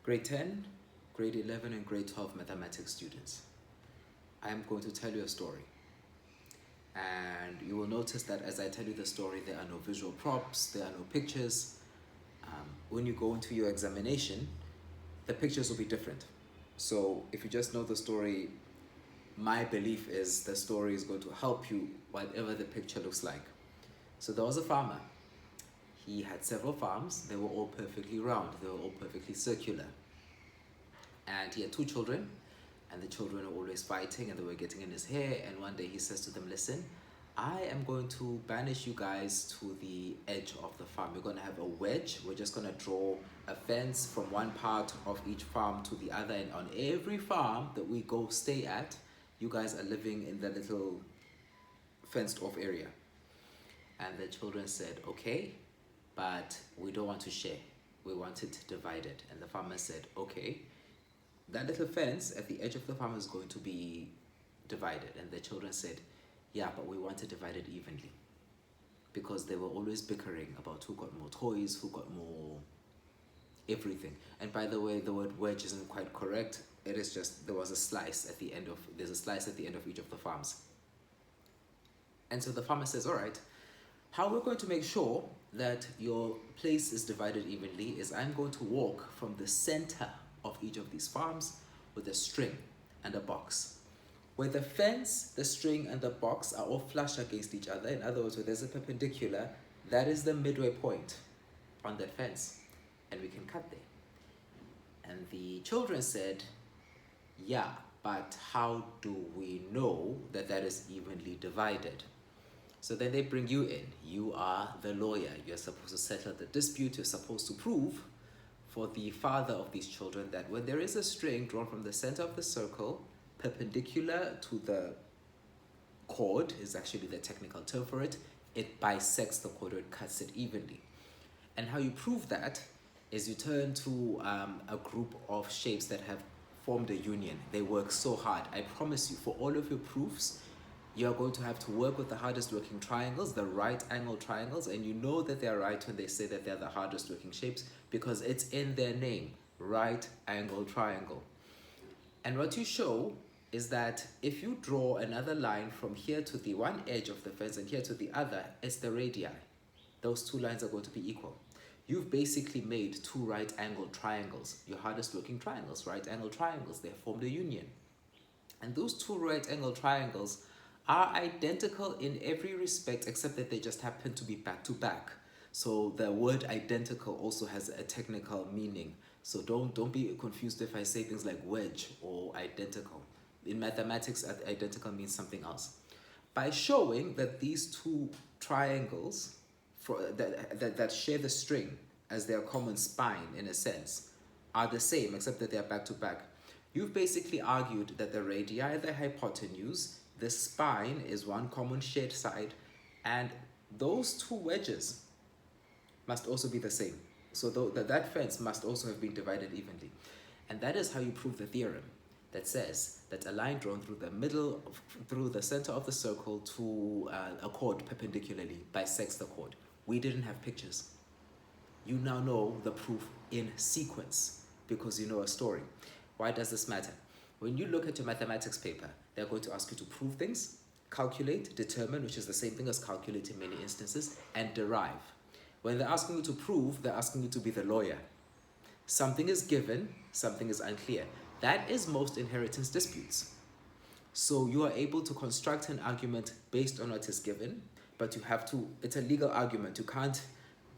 Grade 10, grade 11, and grade 12 mathematics students. I am going to tell you a story. And you will notice that as I tell you the story, there are no visual props, there are no pictures. When you go into your examination, the pictures will be different. So if you just know the story, my belief is the story is going to help you whatever the picture looks like. So there was a farmer. He had several farms. They were all perfectly round. They were all perfectly circular. And he had two children, and the children were always fighting and they were getting in his hair. And one day he says to them, listen, I am going to banish you guys to the edge of the farm. We're going to have a wedge. We're just going to draw a fence from one part of each farm to the other. And on every farm that we go stay at, you guys are living in the little fenced off area. And the children said, okay, but we don't want to share. We want it divided. And the farmer said, okay, that little fence at the edge of the farm is going to be divided. And the children said, yeah, but we want it divided evenly. Because they were always bickering about who got more toys, who got more everything. And by the way, the word wedge isn't quite correct. It is just, there's a slice at the end of each of the farms. And so the farmer says, all right, how we're going to make sure that your place is divided evenly is I'm going to walk from the center of each of these farms with a string and a box. Where the fence, the string, and the box are all flush against each other, in other words, where there's a perpendicular, that is the midway point on that fence, and we can cut there. And the children said, yeah, but how do we know that that is evenly divided? So then they bring you in. You are the lawyer. You're supposed to settle the dispute. You're supposed to prove for the father of these children that when there is a string drawn from the center of the circle, perpendicular to the chord is actually the technical term for it, it bisects the chord, or it cuts it evenly. And how you prove that is you turn to a group of shapes that have formed a union. They work so hard. I promise you, for all of your proofs, you're going to have to work with the hardest working triangles, the right angle triangles, and you know that they're right when they say that they're the hardest working shapes because it's in their name, right angle triangle. And what you show is that if you draw another line from here to the one edge of the fence and here to the other, it's the radii. Those two lines are going to be equal. You've basically made two right angle triangles, your hardest working triangles, right angle triangles. They formed a union. And those two right angle triangles are identical in every respect except that they just happen to be back to back. So the word identical also has a technical meaning. So don't be confused if I say things like wedge or identical. In mathematics, identical means something else. By showing that these two triangles that share the string as their common spine in a sense are the same except that they are back to back, you've basically argued that the radii are the hypotenuse, the spine is one common shared side, and those two wedges must also be the same. So that fence must also have been divided evenly. And that is how you prove the theorem that says that a line drawn through the center of the circle to a chord perpendicularly bisects the chord. We didn't have pictures. You now know the proof in sequence because you know a story. Why does this matter? When you look at your mathematics paper, they're going to ask you to prove things, calculate, determine, which is the same thing as calculate in many instances, and derive. When they're asking you to prove, they're asking you to be the lawyer. Something is given, something is unclear. That is most inheritance disputes. So you are able to construct an argument based on what is given, but you have to, it's a legal argument. You can't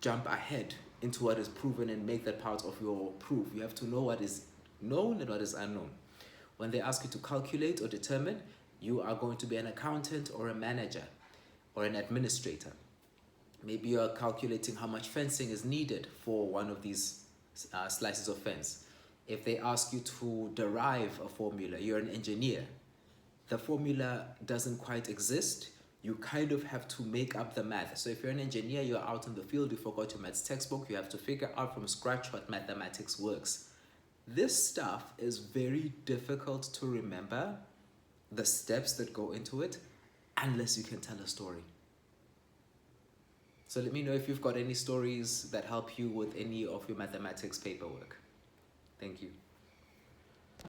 jump ahead into what is proven and make that part of your proof. You have to know what is known and what is unknown. When they ask you to calculate or determine, you are going to be an accountant or a manager or an administrator. Maybe you are calculating how much fencing is needed for one of these slices of fence. If they ask you to derive a formula, you're an engineer. The formula doesn't quite exist. You kind of have to make up the math. So if you're an engineer, you're out in the field, you forgot your maths textbook, you have to figure out from scratch what mathematics works. This stuff is very difficult to remember, the steps that go into it, unless you can tell a story. So let me know if you've got any stories that help you with any of your mathematics paperwork. Thank you.